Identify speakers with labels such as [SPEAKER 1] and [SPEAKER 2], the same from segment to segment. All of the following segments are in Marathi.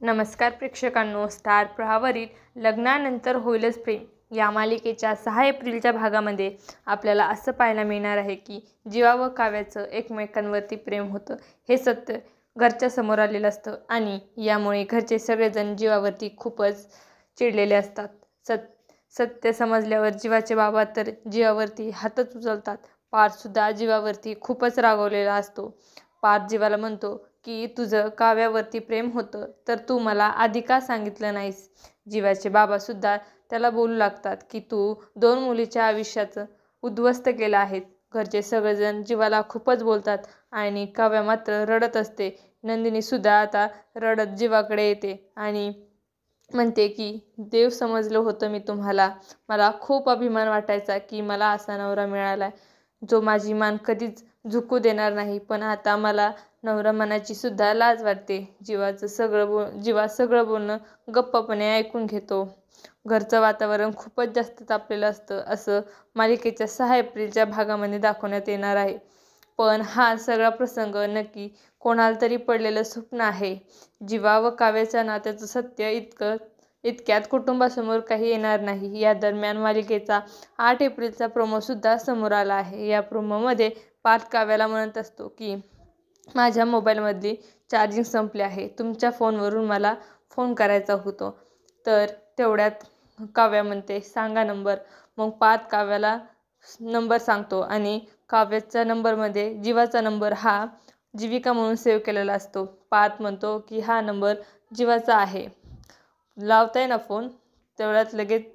[SPEAKER 1] नमस्कार प्रेक्षकांनो, स्टार प्रवाहावरील लग्नानंतर होईलच प्रेम या मालिकेच्या 6 एप्रिलच्या भागामध्ये आपल्याला असं पाहायला मिळणार आहे की जीवा व काव्याचं एकमेकांवरती प्रेम होतं हे सत्य घरच्या समोर आलेलं असतं आणि यामुळे घरचे सगळेजण जीवावरती खूपच चिडलेले असतात। सत्य समजल्यावर जीवाचे बाबा तर जीवावरती हातच उचलतात। पार्थसुद्धा जीवावरती खूपच रागवलेला असतो। पार्थ जीवाला म्हणतो की तुझं काव्यावरती प्रेम होतं तर तू मला आधी का सांगितलं नाहीस। जीवाचे बाबासुद्धा त्याला बोलू लागतात की तू 2 मुलीच्या आयुष्याचं उद्ध्वस्त केलं आहे। घरचे सगळेजण जीवाला खूपच बोलतात आणि काव्या मात्र रडत असते। नंदिनीसुद्धा आता रडत जीवाकडे येते आणि म्हणते की देव समजलं होतं मी तुम्हाला। मला खूप अभिमान वाटायचा की मला असा नवरा मिळाला जो माझी मान कधीच झुकू देणार नाही, पण आता मला नवरा मनाची सुद्धा लाज वाटते। जीवा सगळं बोलणं गप्पपणे ऐकून घेतो। घरचं वातावरण खूपच जास्त तापलेलं असतं असं मालिकेच्या 6 एप्रिलच्या भागामध्ये दाखवण्यात येणार आहे। पण हा सगळा प्रसंग नक्की कोणाला तरी पडलेलं स्वप्न आहे। जीवा व काव्याच्या नात्याचं सत्य इतक्यात कुटुंबासमोर काही येणार नाही। या दरम्यान मालिकेचा 8 एप्रिलचा प्रोमोसुद्धा समोर आला आहे। या प्रोमोमध्ये पार्थ काव्याला म्हणत असतो की माझ्या मोबाईलमधली चार्जिंग संपली आहे, तुमच्या फोनवरून मला फोन करायचा होतो। तर तेवढ्यात काव्या म्हणते सांगा नंबर। मग पार्थ काव्याला नंबर सांगतो आणि काव्याच्या नंबरमध्ये जीवाचा नंबर हा जीविका म्हणून सेव्ह केलेला असतो। पार्थ म्हणतो की हा नंबर जीवाचा आहे, लावताय ना फोन। तेवढ्यात लगेच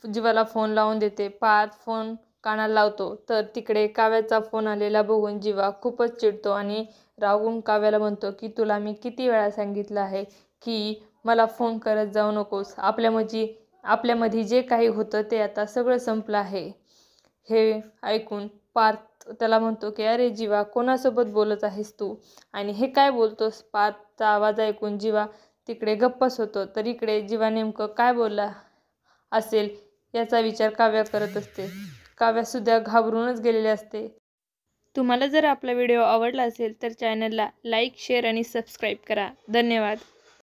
[SPEAKER 1] जीवाला फोन लावून देते। पार्थ फोन कानाला लावतो तर तिकडे काव्याचा फोन आलेला बघून जीवा खूपच चिडतो आणि रागून काव्याला म्हणतो की तुला मी किती वेळा सांगितलं आहे की मला फोन करत जाऊ नकोस। आपल्यामध्ये जे काही होतं ते आता सगळं संपलं आहे। हे ऐकून पार्थ त्याला म्हणतो की अरे जीवा, कोणासोबत बोलत आहेस तू आणि हे काय बोलतोस। पार्थचा आवाज ऐकून जीवा तिकडे गप्पच होतो। तर इकडे जीवा नेमकं काय बोलला असेल याचा विचार काव्या करत असते। काव्यासुद्धा घाबरूनच गेलेले असते। तुम्हाला जर आपला व्हिडिओ आवडला असेल तर चॅनलला लाईक, शेअर आणि सबस्क्राईब करा। धन्यवाद।